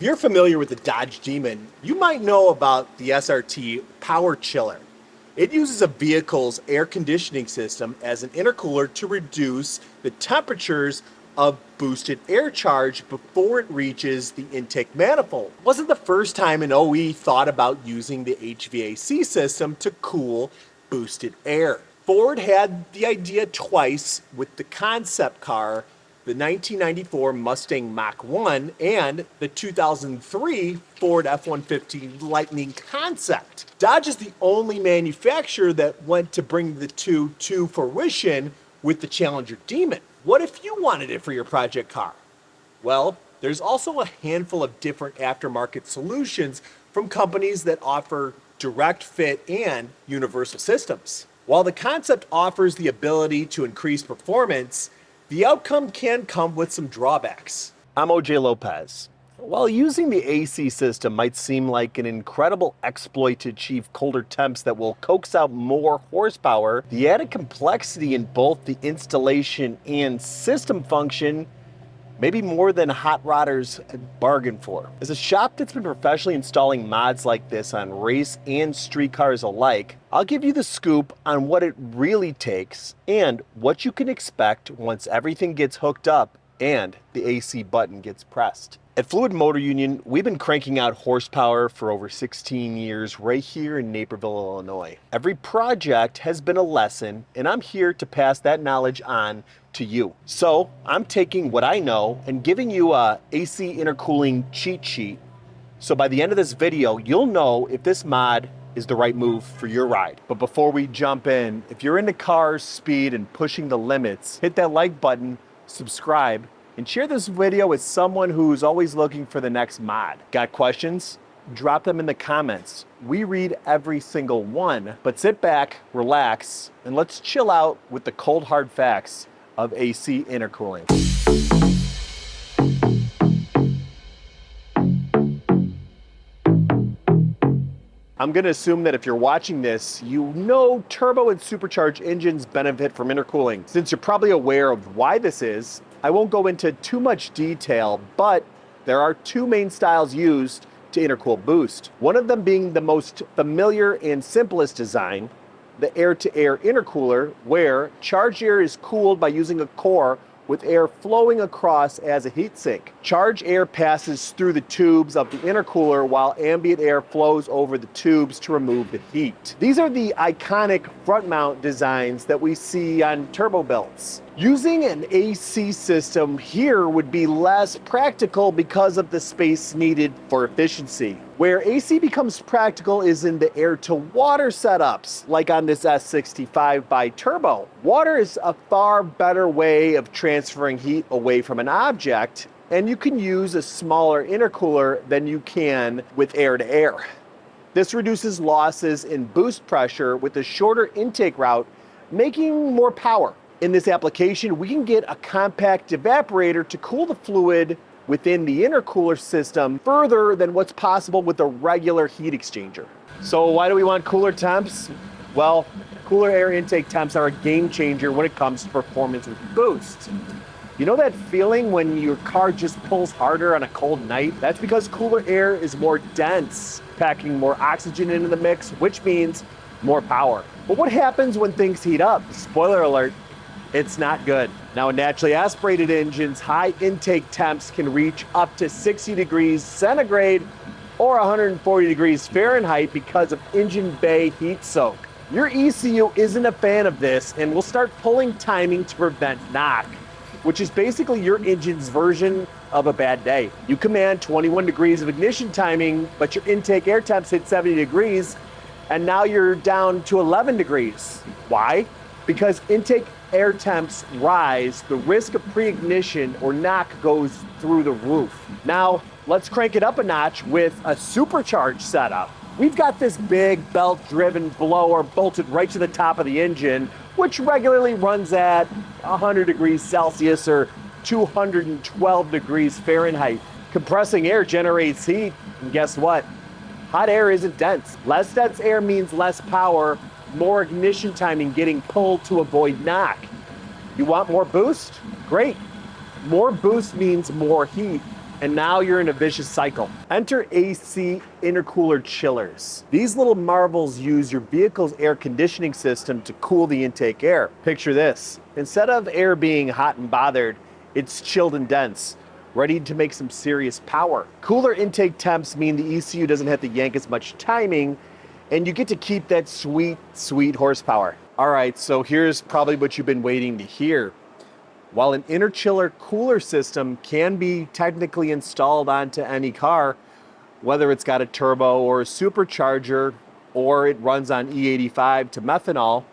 If you're familiar with the Dodge Demon, you might know about the SRT Power Chiller. It uses a vehicle's air conditioning system as an intercooler to reduce the temperatures of boosted air charge before it reaches the intake manifold. It wasn't the first time an OE thought about using the HVAC system to cool boosted air. Ford had the idea twice with the concept car, the 1994 Mustang Mach-1 and the 2003 Ford F-150 Lightning concept. Dodge is the only manufacturer that went to bring the two to fruition with the Challenger Demon. What if you wanted it for your project car? Well, there's also a handful of different aftermarket solutions from companies that offer direct fit and universal systems. While the concept offers the ability to increase performance, the outcome can come with some drawbacks. I'm OJ Lopez. While using the AC system might seem like an incredible exploit to achieve colder temps that will coax out more horsepower, the added complexity in both the installation and system function may be more than hot rodders bargained for. As a shop that's been professionally installing mods like this on race and street cars alike, I'll give you the scoop on what it really takes and what you can expect once everything gets hooked up and the AC button gets pressed. At Fluid MotorUnion, we've been cranking out horsepower for over 16 years right here in Naperville, Illinois. Every project has been a lesson, and I'm here to pass that knowledge on to you. So I'm taking what I know and giving you a AC intercooling cheat sheet. So by the end of this video, you'll know if this mod is the right move for your ride. But before we jump in, if you're into cars, speed, and pushing the limits, hit that like button, subscribe, and share this video with someone who's always looking for the next mod. Got questions? Drop them in the comments. We read every single one, but sit back, relax, and let's chill out with the cold hard facts of AC intercooling. I'm going to assume that if you're watching this, you know turbo and supercharged engines benefit from intercooling. Since you're probably aware of why this is, I won't go into too much detail, but there are two main styles used to intercool boost. One of them being the most familiar and simplest design, the air-to-air intercooler, where charged air is cooled by using a core with air flowing across as a heat sink. Charged air passes through the tubes of the intercooler while ambient air flows over the tubes to remove the heat. These are the iconic front mount designs that we see on turbo builds. Using an AC system here would be less practical because of the space needed for efficiency. Where AC becomes practical is in the air-to-water setups, like on this S65 by Turbo. Water is a far better way of transferring heat away from an object, and you can use a smaller intercooler than you can with air-to-air. This reduces losses in boost pressure with a shorter intake route, making more power. In this application, we can get a compact evaporator to cool the fluid within the intercooler system further than what's possible with a regular heat exchanger. So why do we want cooler temps? Well, cooler air intake temps are a game changer when it comes to performance with boost. You know that feeling when your car just pulls harder on a cold night? That's because cooler air is more dense, packing more oxygen into the mix, which means more power. But what happens when things heat up? Spoiler alert, it's not good. Now, in naturally aspirated engines, high intake temps can reach up to 60 degrees centigrade or 140 degrees Fahrenheit because of engine bay heat soak. Your ECU isn't a fan of this and will start pulling timing to prevent knock, which is basically your engine's version of a bad day. You command 21 degrees of ignition timing, but your intake air temps hit 70 degrees, and now you're down to 11 degrees. Why? Because intake air temps rise, the risk of pre-ignition or knock goes through the roof. Now, let's crank it up a notch with a supercharged setup. We've got this big belt-driven blower bolted right to the top of the engine, which regularly runs at 100 degrees Celsius or 212 degrees Fahrenheit. Compressing air generates heat, and guess what? Hot air isn't dense. Less dense air means less power, more ignition timing getting pulled to avoid knock. You want more boost? Great. More boost means more heat. and now you're in a vicious cycle. Enter AC intercooler chillers. These little marvels use your vehicle's air conditioning system to cool the intake air. Picture this. Instead of air being hot and bothered, it's chilled and dense, ready to make some serious power. Cooler intake temps mean the ECU doesn't have to yank as much timing, and you get to keep that sweet, sweet horsepower. All right, so here's probably what you've been waiting to hear. While an interchiller cooler system can be technically installed onto any car, whether it's got a turbo or a supercharger, or it runs on E85 to methanol,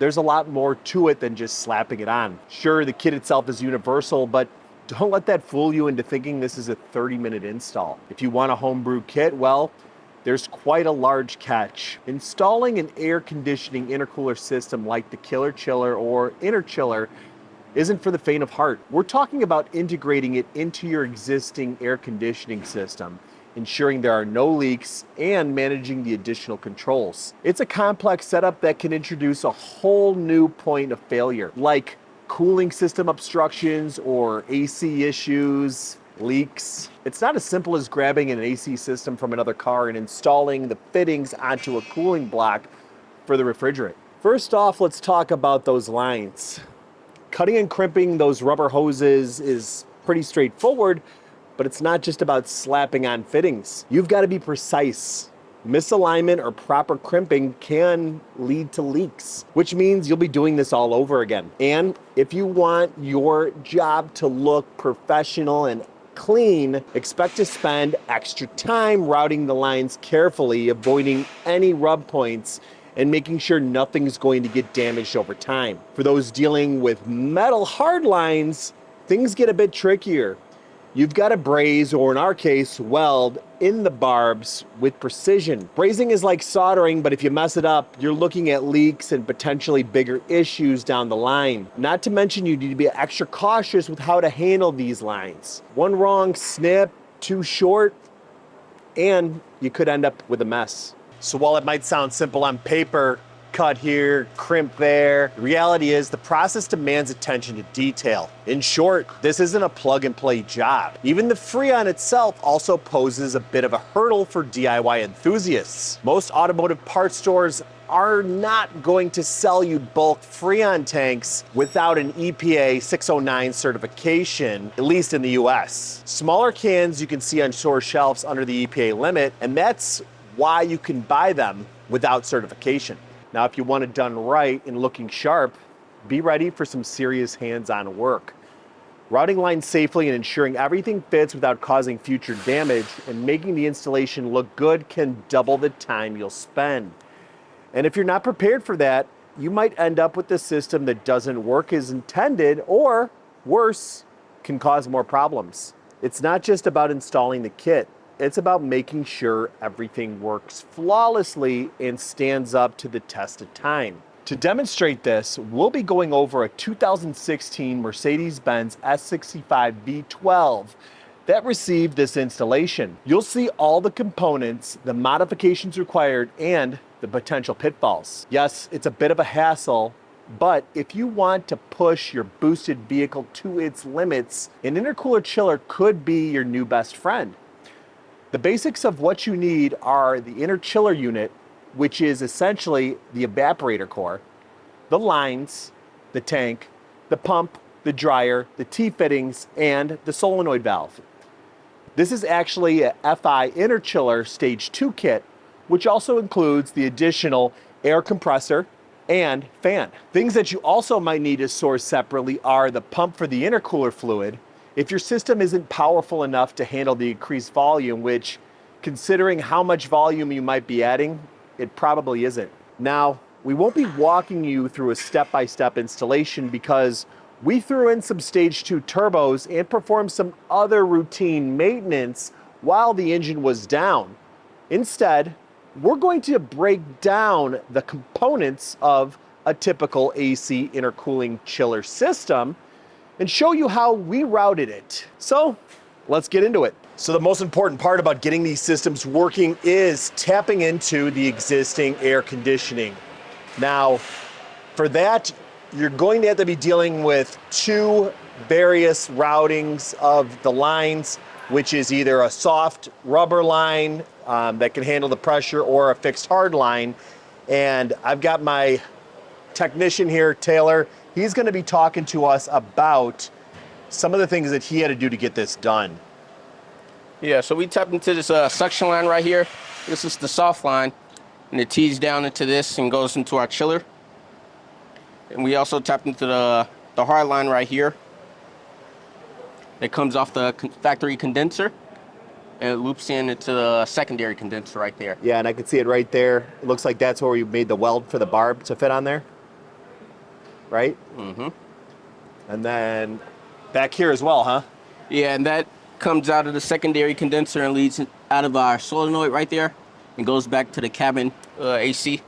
there's a lot more to it than just slapping it on. Sure, the kit itself is universal, but don't let that fool you into thinking this is a 30-minute install. If you want a homebrew kit, well, there's quite a large catch. Installing an air conditioning intercooler system like the Killer Chiller or Interchiller isn't for the faint of heart. We're talking about integrating it into your existing air conditioning system, ensuring there are no leaks, and managing the additional controls. It's a complex setup that can introduce a whole new point of failure, like cooling system obstructions or AC issues, leaks. It's not as simple as grabbing an AC system from another car and installing the fittings onto a cooling block for the refrigerant. First off, let's talk about those lines. Cutting and crimping those rubber hoses is pretty straightforward, but it's not just about slapping on fittings. You've got to be precise. Misalignment or proper crimping can lead to leaks, which means you'll be doing this all over again. And if you want your job to look professional and clean, expect to spend extra time routing the lines carefully, avoiding any rub points, and making sure nothing's going to get damaged over time. For those dealing with metal hard lines, things get a bit trickier. You've got to braze, or in our case, weld in the barbs with precision. Brazing is like soldering, but if you mess it up, you're looking at leaks and potentially bigger issues down the line. Not to mention you need to be extra cautious with how to handle these lines. One wrong snip, too short, and you could end up with a mess. So while it might sound simple on paper, cut here, crimp there, the reality is the process demands attention to detail. In short, this isn't a plug and play job. Even the Freon itself also poses a bit of a hurdle for DIY enthusiasts. Most automotive parts stores are not going to sell you bulk Freon tanks without an EPA 609 certification, at least in the US. Smaller cans you can see on store shelves under the EPA limit, and that's why you can buy them without certification. Now, if you want it done right and looking sharp, be ready for some serious hands-on work. Routing lines safely and ensuring everything fits without causing future damage and making the installation look good can double the time you'll spend. And if you're not prepared for that, you might end up with a system that doesn't work as intended, or worse, can cause more problems. It's not just about installing the kit. It's about making sure everything works flawlessly and stands up to the test of time. To demonstrate this, we'll be going over a 2016 Mercedes-Benz S65 V12 that received this installation. You'll see all the components, the modifications required, and the potential pitfalls. Yes, it's a bit of a hassle, but if you want to push your boosted vehicle to its limits, an intercooler chiller could be your new best friend. The basics of what you need are the interchiller unit, which is essentially the evaporator core, the lines, the tank, the pump, the dryer, the T-fittings, and the solenoid valve. This is actually a FI interchiller stage 2 kit, which also includes the additional air compressor and fan. Things that you also might need to source separately are the pump for the intercooler fluid, if your system isn't powerful enough to handle the increased volume, which, considering how much volume you might be adding, it probably isn't. Now, we won't be walking you through a step-by-step installation because we threw in some stage 2 turbos and performed some other routine maintenance while the engine was down. Instead, we're going to break down the components of a typical AC intercooling chiller system and show you how we routed it. So let's get into it. So the most important part about getting these systems working is tapping into the existing air conditioning. Now, for that, you're going to have to be dealing with two various routings of the lines. which is either a soft rubber line that can handle the pressure or a fixed hard line. And I've got my technician here, Taylor. He's going to be talking to us about some of the things that he had to do to get this done. Yeah, so we tapped into this suction line right here. This is the soft line, and it tees down into this and goes into our chiller. And we also tapped into the hard line right here. It comes off the factory condenser, and it loops in into the secondary condenser right there. Yeah, and I can see it right there. It looks like that's where we made the weld for the barb to fit on there, right? Mm-hmm. And then back here as well, huh? Yeah, and that comes out of the secondary condenser and leads out of our solenoid right there and goes back to the cabin AC.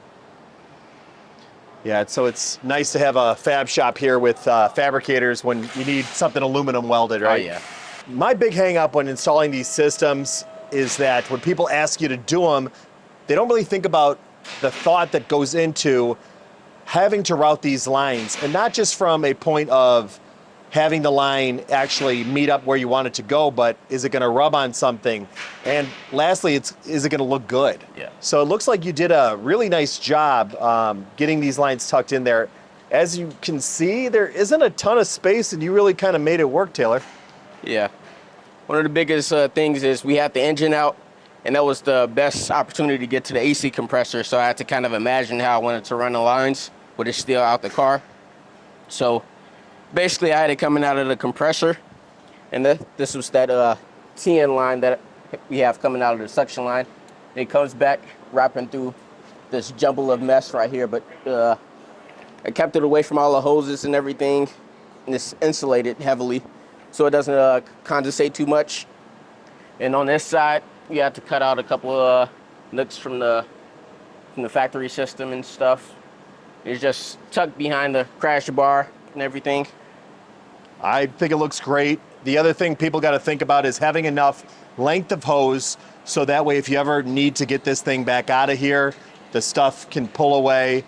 Yeah, so it's nice to have a fab shop here with fabricators when you need something aluminum welded, right? Oh, yeah. My big hang up when installing these systems is that when people ask you to do them, they don't really think about the thought that goes into having to route these lines, and not just from a point of having the line actually meet up where you want it to go, but is it going to rub on something? And lastly, is it going to look good? Yeah. So it looks like you did a really nice job getting these lines tucked in there. As you can see, there isn't a ton of space, and you really kind of made it work, Taylor. Yeah. One of the biggest things is we had the engine out, and that was the best opportunity to get to the AC compressor, so I had to kind of imagine how I wanted to run the lines with it still out the car. So basically, I had it coming out of the compressor, and this was that TN line that we have coming out of the suction line. It comes back wrapping through this jumble of mess right here, but I kept it away from all the hoses and everything, and it's insulated heavily so it doesn't condensate too much. And on this side, we had to cut out a couple of nooks from the factory system and stuff. It's just tucked behind the crash bar and everything. I think it looks great. The other thing people got to think about is having enough length of hose so that way if you ever need to get this thing back out of here, the stuff can pull away.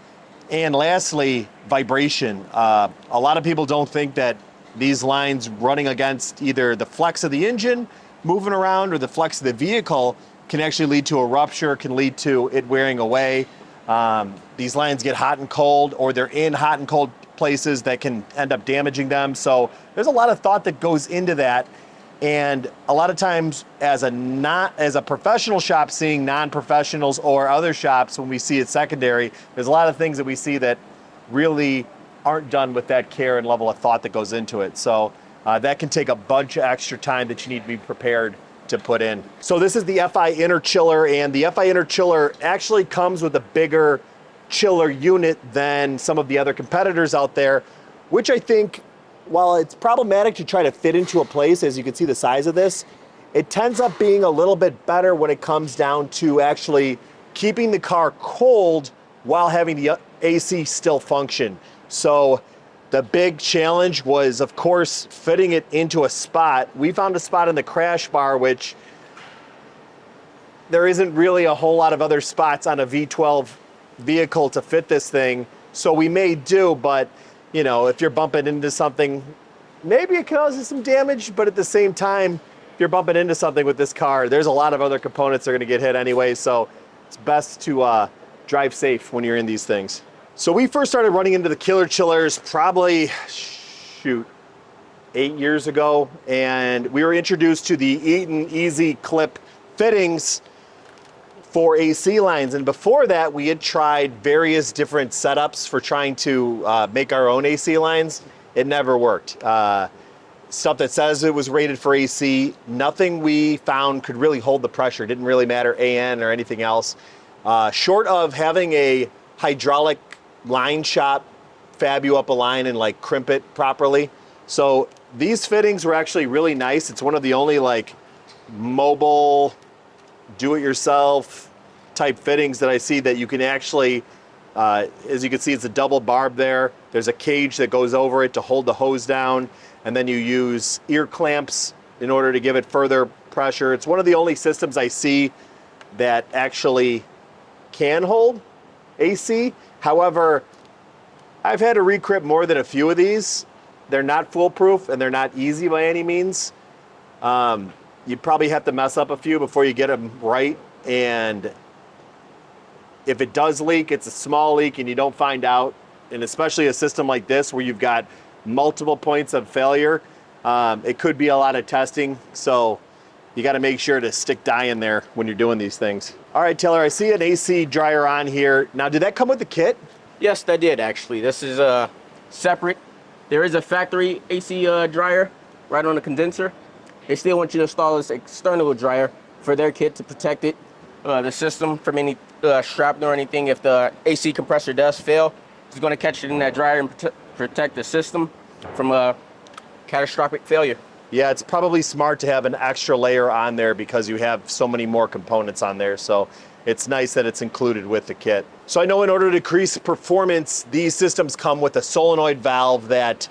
And lastly, vibration. A lot of people don't think that these lines running against either the flex of the engine moving around or the flex of the vehicle can actually lead to a rupture, can lead to it wearing away. These lines get hot and cold, or they're in hot and cold places that can end up damaging them. So there's a lot of thought that goes into that. And a lot of times as a professional shop seeing non-professionals or other shops, when we see it secondary, there's a lot of things that we see that really aren't done with that care and level of thought that goes into it. So that can take a bunch of extra time that you need to be prepared to put in. So this is the FI Interchiller, and the FI Interchiller actually comes with a bigger chiller unit than some of the other competitors out there, which I think, while it's problematic to try to fit into a place, as you can see the size of this, it tends up being a little bit better when it comes down to actually keeping the car cold while having the AC still function. So the big challenge was, of course, fitting it into a spot. We found a spot in the crash bar, which there isn't really a whole lot of other spots on a V12 vehicle to fit this thing. So we made do, but you know, if you're bumping into something, maybe it causes some damage, but at the same time, if you're bumping into something with this car, there's a lot of other components that are gonna get hit anyway, so it's best to drive safe when you're in these things. So we first started running into the killer chillers probably, 8 years ago, and we were introduced to the Eaton Easy Clip fittings for AC lines. And before that, we had tried various different setups for trying to make our own AC lines. It never worked. Stuff that says it was rated for AC, nothing we found could really hold the pressure. It didn't really matter AN or anything else. Short of having a hydraulic line shop fab you up a line and like crimp it properly. So these fittings were actually really nice. It's one of the only like mobile do-it-yourself type fittings that I see that you can actually, as you can see, it's a double barb there. There's a cage that goes over it to hold the hose down, and then you use ear clamps in order to give it further pressure. It's one of the only systems I see that actually can hold AC. However, I've had to recrimp more than a few of these. They're not foolproof and they're not easy by any means. you probably have to mess up a few before you get them right. And if it does leak, it's a small leak and you don't find out. And especially a system like this where you've got multiple points of failure, it could be a lot of testing. So you got to make sure to stick dye in there when you're doing these things. All right, Taylor, I see an AC dryer on here. Now, did that come with the kit? Yes, that did actually. This is separate. There is a factory AC dryer right on the condenser. They still want you to install this external dryer for their kit to protect it, the system from any shrapnel or anything. If the AC compressor does fail, it's going to catch it in that dryer and protect the system from a catastrophic failure. Yeah, it's probably smart to have an extra layer on there because you have so many more components on there. So it's nice that it's included with the kit. So I know in order to increase performance, these systems come with a solenoid valve that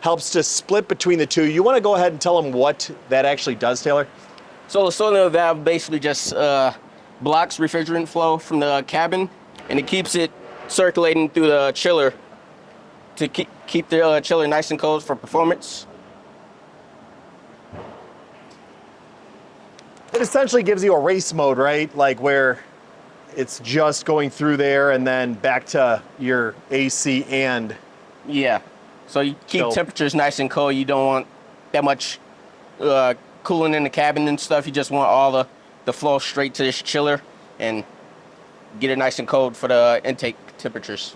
helps to split between the two. You want to go ahead and tell them what that actually does, Taylor? So the solenoid valve basically just blocks refrigerant flow from the cabin, and it keeps it circulating through the chiller to keep the chiller nice and cold for performance. It essentially gives you a race mode, right? Like where it's just going through there and then back to your AC and... Yeah. So you keep temperatures nice and cold. You don't want that much cooling in the cabin and stuff. You just want all the flow straight to this chiller and get it nice and cold for the intake temperatures.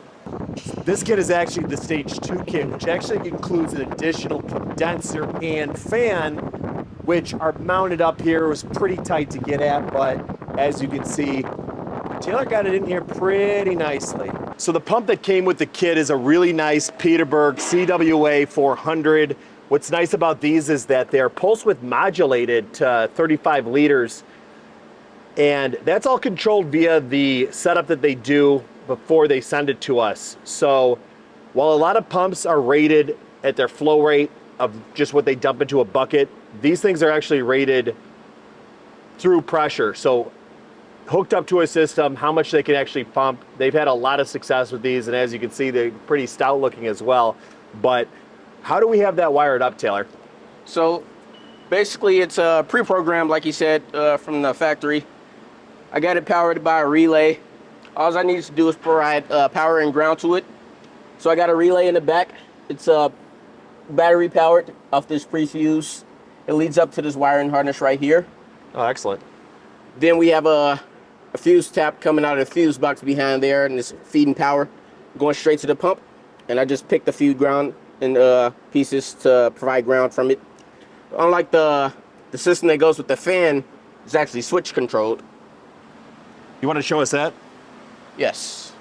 This kit is actually the Stage 2 kit, which actually includes an additional condenser and fan, which are mounted up here. It was pretty tight to get at, but as you can see, Taylor got it in here pretty nicely. So the pump that came with the kit is a really nice Peterbilt CWA 400. What's nice about these is that they're pulse width modulated to 35 liters, and that's all controlled via the setup that they do before they send it to us. So while a lot of pumps are rated at their flow rate of just what they dump into a bucket, these things are actually rated through pressure. So hooked up to a system, how much they can actually pump. They've had a lot of success with these, and as you can see, they're pretty stout looking as well. But how do we have that wired up, Taylor? So basically it's pre-programmed, like you said, from the factory. I got it powered by a relay. All I need to do is provide power and ground to it. So I got a relay in the back. It's battery powered off this pre-fuse. It leads up to this wiring harness right here. Oh, excellent. Then we have a fuse tap coming out of the fuse box behind there, and it's feeding power going straight to the pump. And I just picked a few ground and pieces to provide ground from it. Unlike the system that goes with the fan, it's actually switch controlled. You want to show us that? Yes.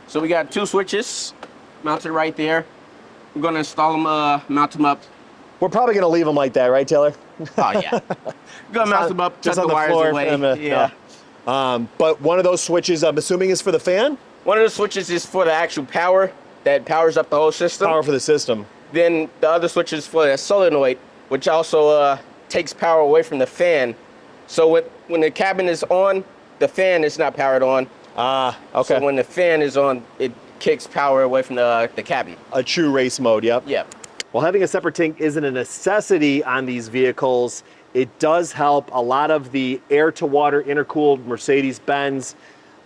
So we got two switches mounted right there. We're going to install them, mount them up. We're probably going to leave them like that, right, Taylor? Oh, yeah. Going to mount them up, just tuck on the the wires floor. away. Yeah. But one of those switches, I'm assuming, is for the fan? One of the switches is for the actual power that powers up the whole system. Power for the system. Then the other switch is for the solenoid, which also takes power away from the fan. So when the cabin is on, the fan is not powered on. Ah, okay. So when the fan is on, it kicks power away from the cabin. A true race mode, yep. Yep. While having a separate tank isn't a necessity on these vehicles, it does help. A lot of the air-to-water intercooled Mercedes-Benz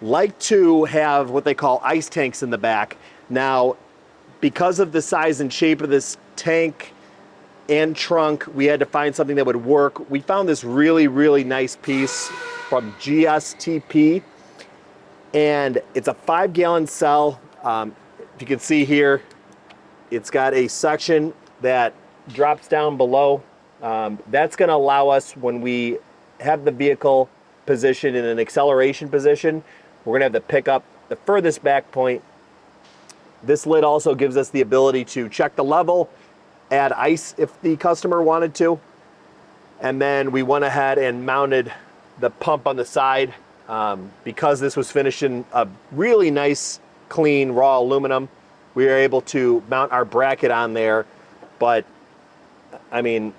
like to have what they call ice tanks in the back. Now, because of the size and shape of this tank and trunk, we had to find something that would work. We found this really, really nice piece from GSTP, and it's a 5-gallon cell. If you can see here, it's got a section that drops down below. That's going to allow us, when we have the vehicle positioned in an acceleration position, we're going to have to pick up the furthest back point. This lid also gives us the ability to check the level, add ice if the customer wanted to. And then we went ahead and mounted the pump on the side. Because this was finished in a really nice, clean, raw aluminum, we were able to mount our bracket on there. But, I mean,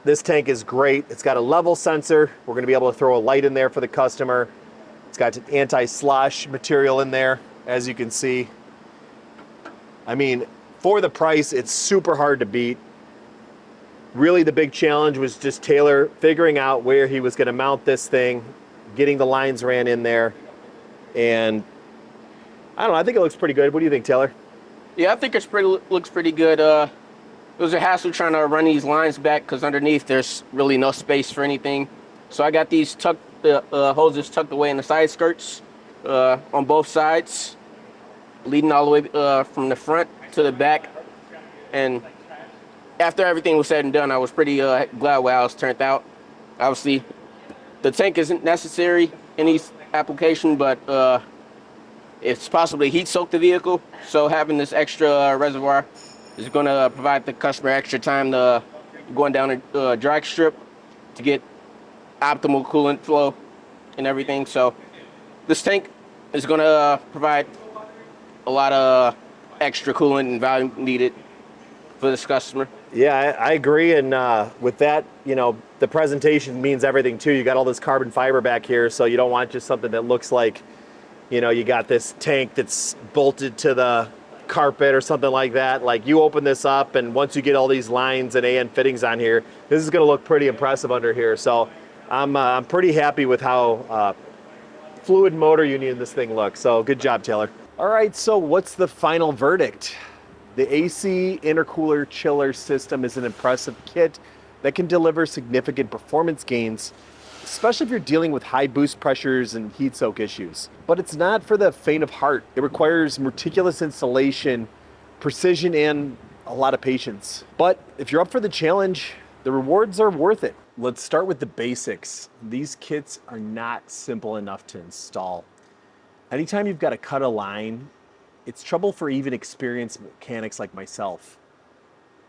this tank is great. It's got a level sensor. We're going to be able to throw a light in there for the customer. It's got anti-slosh material in there, as you can see. I mean, for the price, it's super hard to beat. Really the big challenge was just Taylor figuring out where he was going to mount this thing, getting the lines ran in there, and I don't know, I think it looks pretty good. What do you think, Taylor? Yeah, I think looks pretty good. It was a hassle trying to run these lines back because underneath there's really no space for anything. So I got these hoses tucked away in the side skirts on both sides, leading all the way from the front to the back. And after everything was said and done, I was pretty glad how it turned out. Obviously, the tank isn't necessary in these applications, but it's possibly heat soak the vehicle. So having this extra reservoir is going to provide the customer extra time to going down a drag strip to get optimal coolant flow and everything. So this tank is going to provide a lot of extra coolant and volume needed for this customer. Yeah, I agree. And with that, you know, the presentation means everything too. You got all this carbon fiber back here, so you don't want just something that looks like, you know, you got this tank that's bolted to the carpet or something like that. Like, you open this up, and once you get all these lines and AN fittings on here, this is going to look pretty impressive under here. So I'm pretty happy with how fluid MotorUnion this thing looks. So good job, Taylor. All right, so what's the final verdict? The AC intercooler chiller system is an impressive kit that can deliver significant performance gains, especially if you're dealing with high boost pressures and heat soak issues. But it's not for the faint of heart. It requires meticulous installation, precision, and a lot of patience. But if you're up for the challenge, the rewards are worth it. Let's start with the basics. These kits are not simple enough to install. Anytime you've got to cut a line, it's trouble for even experienced mechanics like myself.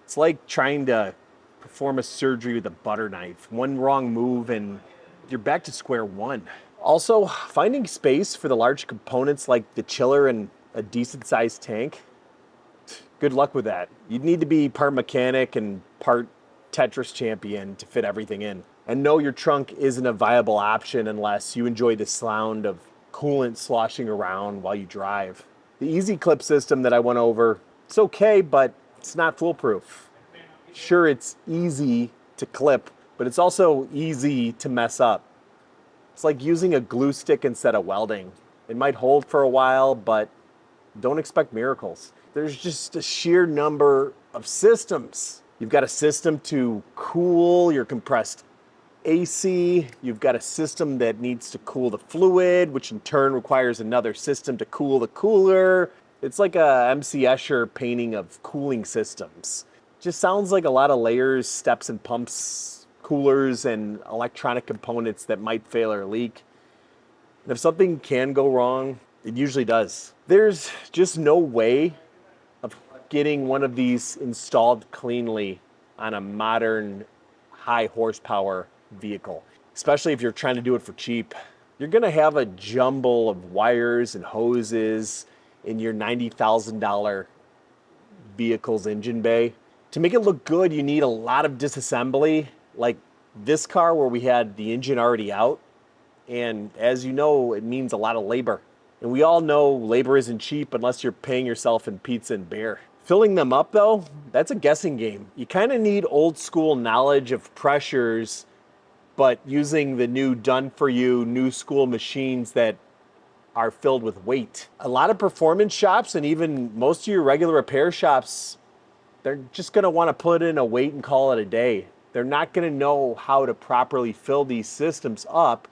It's like trying to perform a surgery with a butter knife. One wrong move and you're back to square one. Also, finding space for the large components like the chiller and a decent sized tank, good luck with that. You'd need to be part mechanic and part Tetris champion to fit everything in. And no, your trunk isn't a viable option unless you enjoy the sound of coolant sloshing around while you drive. The Easy Clip system that I went over, it's okay, but it's not foolproof. Sure, it's easy to clip, but it's also easy to mess up. It's like using a glue stick instead of welding. It might hold for a while, but don't expect miracles. There's just a sheer number of systems. You've got a system to cool your compressed AC, you've got a system that needs to cool the fluid, which in turn requires another system to cool the cooler. It's like a MC Escher painting of cooling systems. Just sounds like a lot of layers, steps and pumps, coolers, and electronic components that might fail or leak. And if something can go wrong, it usually does. There's just no way of getting one of these installed cleanly on a modern high horsepower vehicle, especially if you're trying to do it for cheap. You're going to have a jumble of wires and hoses in your $90,000 vehicle's engine bay. To make it look good, you need a lot of disassembly, like this car where we had the engine already out. And as you know, it means a lot of labor. And we all know labor isn't cheap unless you're paying yourself in pizza and beer. Filling them up though, that's a guessing game. You kind of need old school knowledge of pressures, but using the new done-for-you, new school machines that are filled with weight. A lot of performance shops and even most of your regular repair shops, they're just gonna wanna put in a weight and call it a day. They're not gonna know how to properly fill these systems up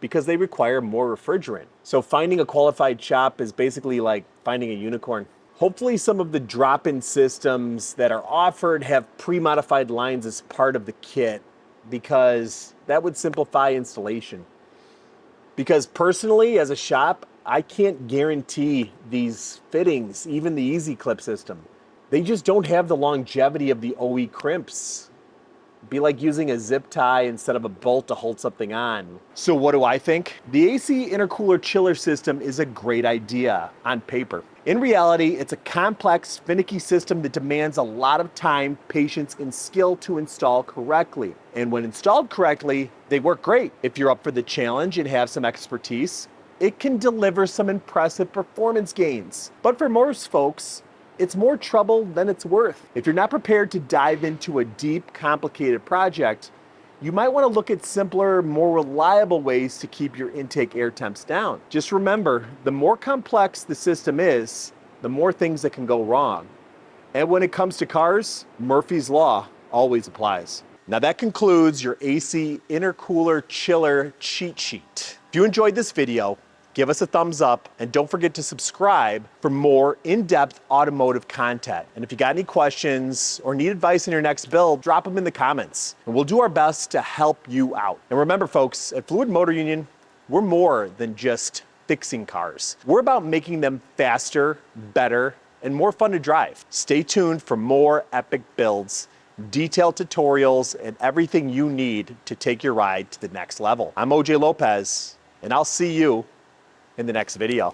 because they require more refrigerant. So finding a qualified shop is basically like finding a unicorn. Hopefully some of the drop-in systems that are offered have pre-modified lines as part of the kit, because that would simplify installation. Because personally, as a shop, I can't guarantee these fittings, even the Easy Clip system. They just don't have the longevity of the OE crimps. It'd be like using a zip tie instead of a bolt to hold something on. So what do I think? The AC intercooler chiller system is a great idea on paper. In reality, it's a complex, finicky system that demands a lot of time, patience, and skill to install correctly. And when installed correctly, they work great. If you're up for the challenge and have some expertise, it can deliver some impressive performance gains. But for most folks, it's more trouble than it's worth. If you're not prepared to dive into a deep, complicated project, you might want to look at simpler, more reliable ways to keep your intake air temps down. Just remember, the more complex the system is, the more things that can go wrong. And when it comes to cars, Murphy's Law always applies. Now that concludes your AC intercooler chiller cheat sheet. If you enjoyed this video, give us a thumbs up and don't forget to subscribe for more in-depth automotive content. And if you got any questions or need advice in your next build, drop them in the comments and we'll do our best to help you out. And remember folks, at Fluid Motor Union, we're more than just fixing cars. We're about making them faster, better, and more fun to drive. Stay tuned for more epic builds, detailed tutorials, and everything you need to take your ride to the next level. I'm OJ Lopez, and I'll see you in the next video.